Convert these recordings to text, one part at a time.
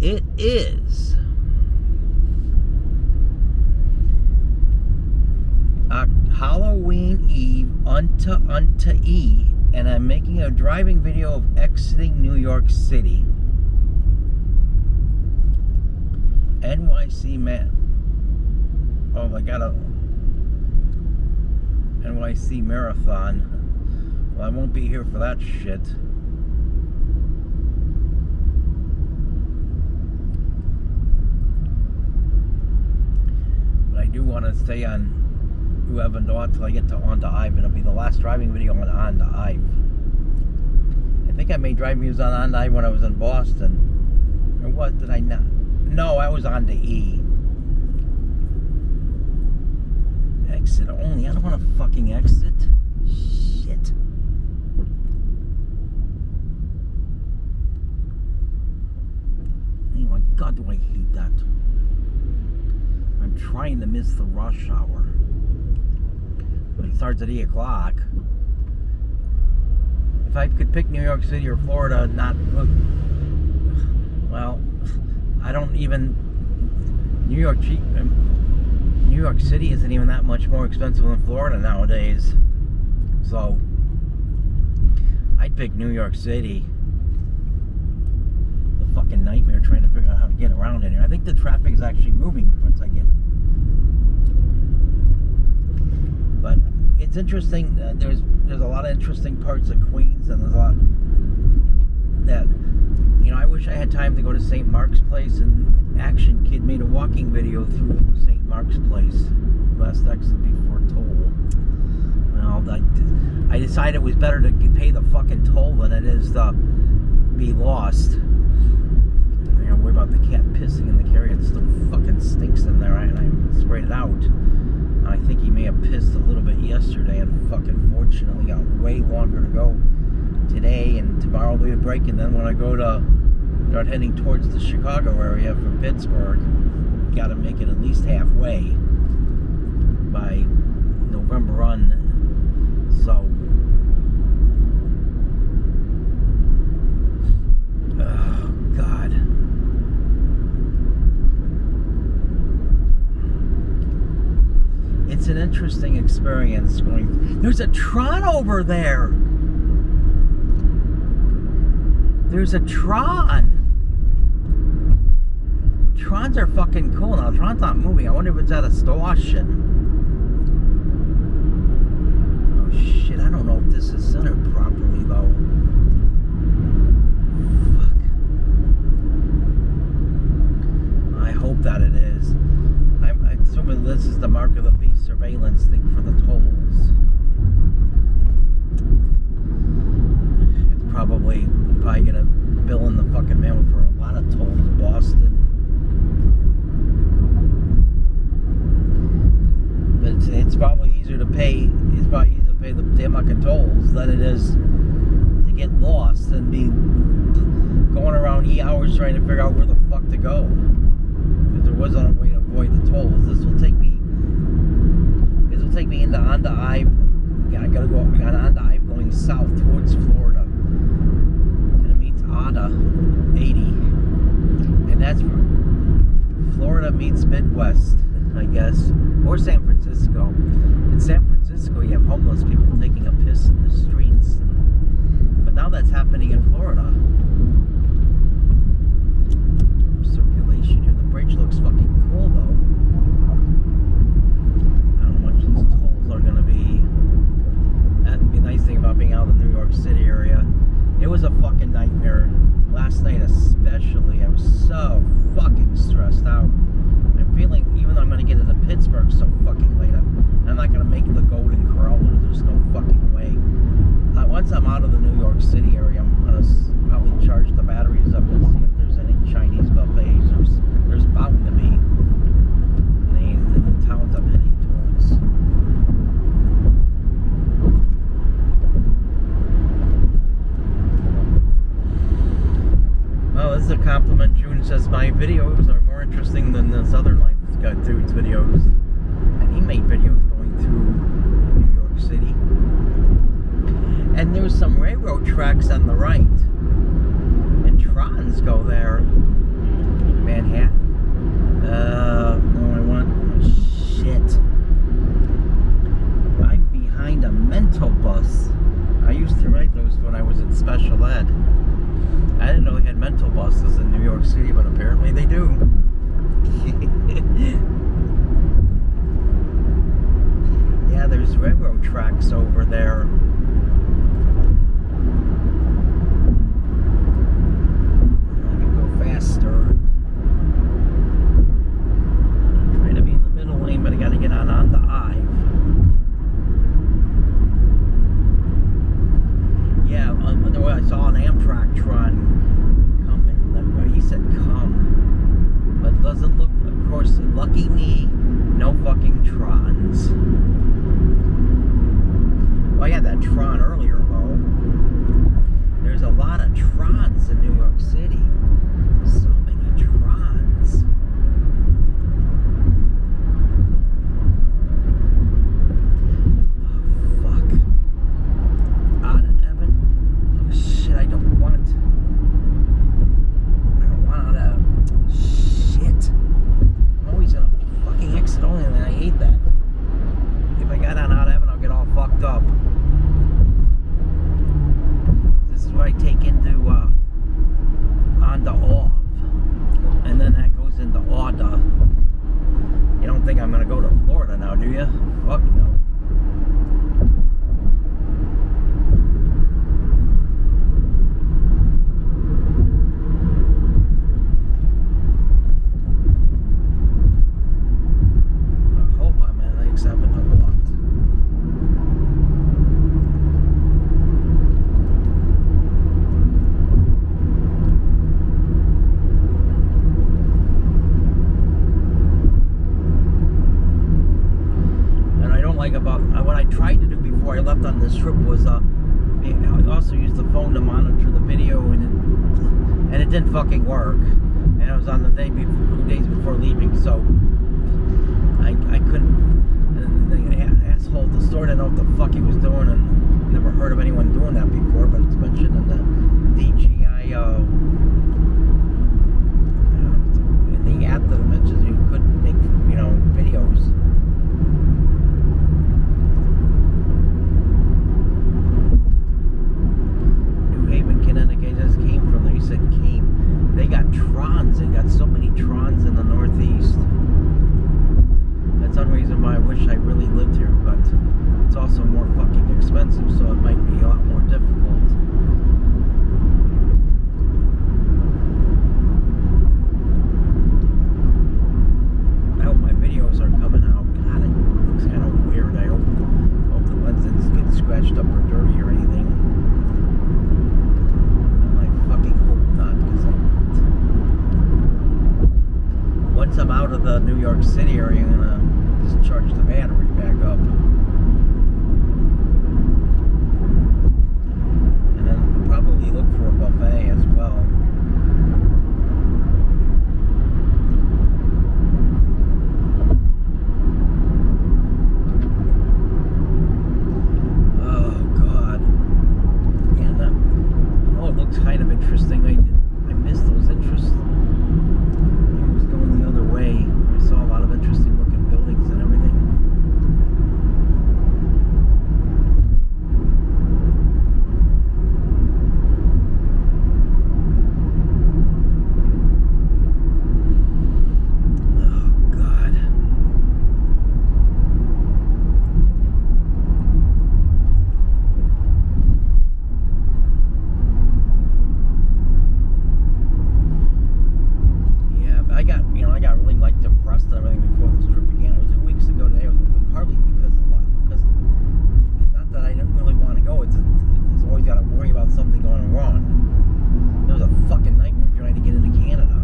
It is Halloween Eve unto E, and I'm making a driving video of exiting New York City. NYC man. Oh, I got a NYC marathon. Well, I won't be here for that shit. But I do want to stay on whoever know till I get to onto Ive. It'll be the last driving video on onto Ive. I think I made driving videos on onto Ive when I was in Boston. Or what did I not? No, I was on to E. Exit only. I don't want to fucking exit. Shit. Oh my God, do I hate that. I'm trying to miss the rush hour. But it starts at 8 o'clock. If I could pick New York City or Florida, well, I don't even... New York City isn't even that much more expensive than Florida nowadays. So, I'd pick New York City. It's a fucking nightmare trying to figure out how to get around in here. I think the traffic is actually moving once I get... But it's interesting. There's a lot of interesting parts of Queens, and there's a lot that... You know, I wish I had time to go to St. Mark's Place, and Action Kid made a walking video through St. Mark's Place. Last exit before toll. Well, I decided it was better to pay the fucking toll than it is to be lost. I gotta worry about the cat pissing in the carrier. It still fucking stinks in there, and I sprayed it out. I think he may have pissed a little bit yesterday, and fucking fortunately got way longer to go today, and tomorrow will be a break, and then when I go to start heading towards the Chicago area from Pittsburgh, gotta make it at least halfway by November on. So oh God, it's an interesting experience going. There's a Tron over there. There's a Tron. Trons are fucking cool now. Tron's not moving. I wonder if it's at a station. Oh shit, I don't know if this is centered properly though. Fuck. I hope that it is. I'm assuming this is the mark of the beast surveillance thing for the tolls. It's probably get a bill in the fucking mail for a lot of tolls in Boston. But it's probably easier to pay. It's probably easier to pay the damn fucking tolls than it is to get lost and be going around hours trying to figure out where the fuck to go. If there wasn't a way to avoid the tolls, this will take me into onto Ive. I gotta go onto Ive going south towards Florida. Ada 80, and that's where Florida meets Midwest, I guess, or San Francisco. In San Francisco, you have homeless people taking a piss in the streets, but now that's happening in Florida. Circulation here. The bridge looks fucking cool, though. I don't know how much these tolls are going to be. That'd be a nice thing about being out in the New York City area. It was a fucking nightmare. Last night especially, I was so fucking stressed out. I'm feeling, even though I'm going to get into Pittsburgh so fucking late, I'm not going to make the Golden Corral. There's no fucking way. Once I'm out of the New York City area, I'm going to probably charge the batteries up and see if there's any Chinese buffets. There's bound to be in the towns I'm heading towards. Well, this is a compliment. June says my videos are more interesting than this other Life Guy dude's videos. And he made videos going through New York City. And there's some railroad tracks on the right. And trons go there. York City, but apparently they do. Yeah, there's railroad tracks over there. I can go faster. I'm trying to be in the middle lane, but I gotta get on the I. Yeah, I saw an Amtrak tron coming. He said come. But it doesn't look, of course, lucky me, no fucking trons. Well, I had that tron earlier, though. There's a lot of trons in New York City. So many trons. Oh, fuck. Out of heaven. Oh, shit, I don't want it. I don't want out of... Shit. I'm always in a fucking exit only, and I hate that. If I got on out of heaven, I'll get all fucked up. This is what I take into onto off, and then that goes into order. You don't think I'm gonna go to Florida now, do you? Fuck no. What I tried to do before I left on this trip was I also used the phone to monitor the video, and it didn't fucking work. And it was on the day before, 2 days before leaving, so I couldn't. And the asshole at the store didn't know what the fuck he was doing, and never heard of anyone doing that before. But it's mentioned in the DJI in the app that it mentions you could make videos. They got trons. They got so many trons in the Northeast. That's one reason why I wish I really lived here, but it's also more fucking expensive, so it might be a lot more difficult. I hope my videos are coming out. God, it looks kind of weird. I hope the lens didn't get scratched up or dirty or anything. I fucking hope not, because once I'm out of the New York City area, I'm gonna just charge the battery back up. And then probably look for a buffet as well. Oh, God. Yeah, it looks kind of interesting. I missed those interests. Going the other way. I saw a lot of interesting looking buildings and everything. Oh, God. I got really depressed and everything before this trip began. It was 2 weeks ago today. It was partly because not that I didn't really want to go. It's always got to worry about something going wrong. It was a fucking nightmare trying to get into Canada.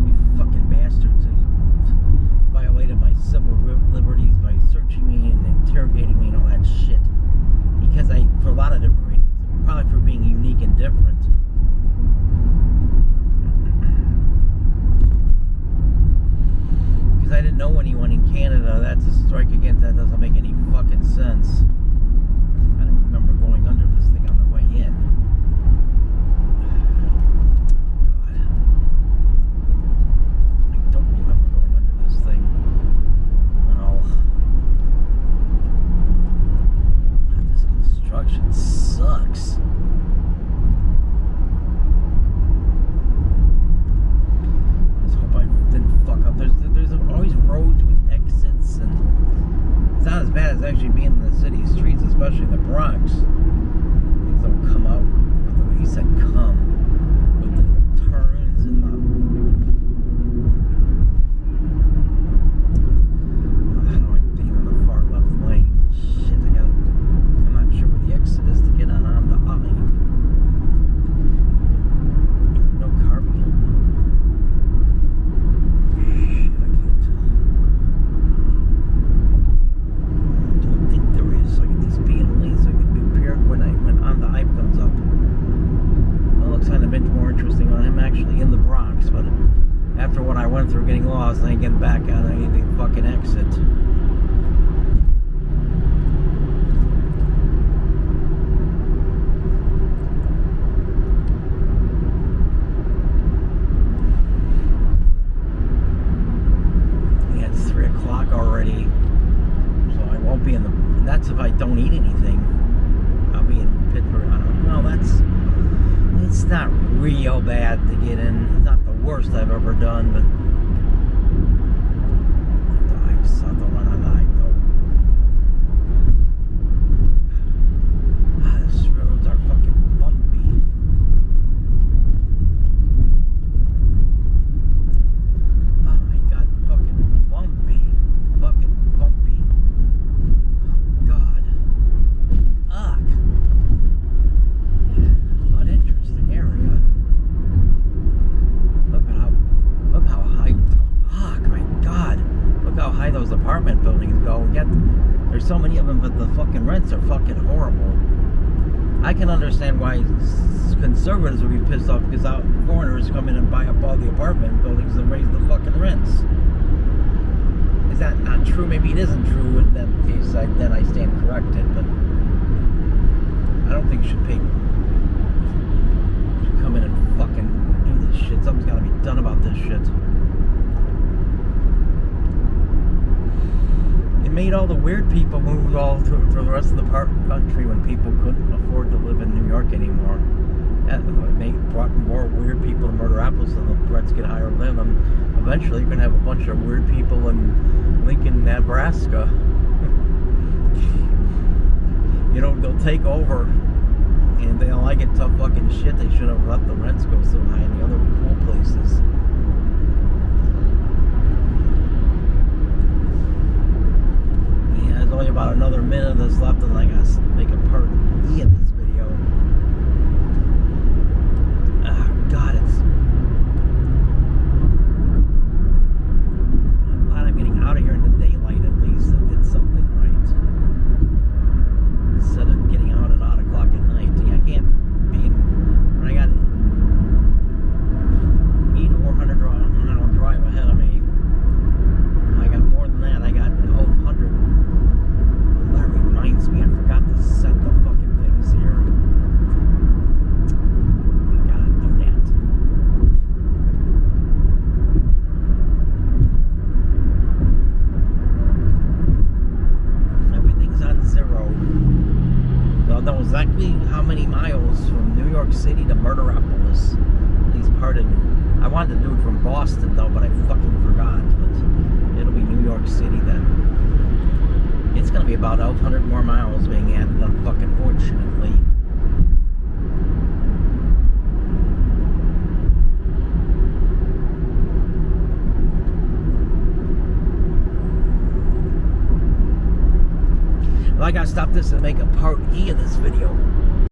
You fucking bastards! They violated my civil liberties by searching me and interrogating me and all that shit. Because for a lot of different reasons, probably for being unique and different. I didn't know anyone in Canada. That's a strike against that. Doesn't make any fucking sense. I don't remember going under this thing on the way in. God. I don't remember going under this thing. Oh. God, this construction sucks. I went through getting lost. I ain't getting back on any fucking exit. Yeah, it's 3 o'clock already. So I won't be in the... That's if I don't eat anything. I'll be in Pittsburgh. Well, that's... It's not real bad to get in. It's not the worst I've ever done, but... I saw the one on the these roads are fucking bumpy. Oh my god, fucking bumpy. Fucking bumpy. Oh god. Ugh. An interesting area. Look how high. Oh my god. Look how high those apartment buildings go. Yet there's so many of them, but the fucking rents are fucking horrible. I can understand why conservatives would be pissed off because foreigners come in and buy up all the apartment buildings and raise the fucking rents. Is that not true? Maybe it isn't true. In that case, then I stand corrected. But I don't think you should come in and fucking do this shit. Something's got to be done about this shit. It made all the weird people move all to the rest of the country when people couldn't afford to live in New York anymore. That brought more weird people to Montreal, and the rents get higher than them. Eventually, you're going to have a bunch of weird people in Lincoln, Nebraska. You know, they'll take over, and they'll like it tough fucking shit. They should have let the rents go so high in the other cool places. There's only about another minute of this left, and I gotta make a part E of this video. Oh god, I'm glad I'm getting out of here in the daylight at least. I did something right. Instead of getting out at 8 o'clock at night. I can't be in... When I got 800 drive ahead of me. I got more than that. I got 1,200. That reminds me, I forgot to set the fucking things here. We gotta do that. Everything's on 0. Don't know exactly how many miles from New York City to Murderopolis. At least part of I wanted to do it from Boston though, but I fucking forgot. But it'll be New York City then. It's gonna be about 1,200 more miles being added, unfuckingfortunately. Well, I gotta stop this and make a part E of this video.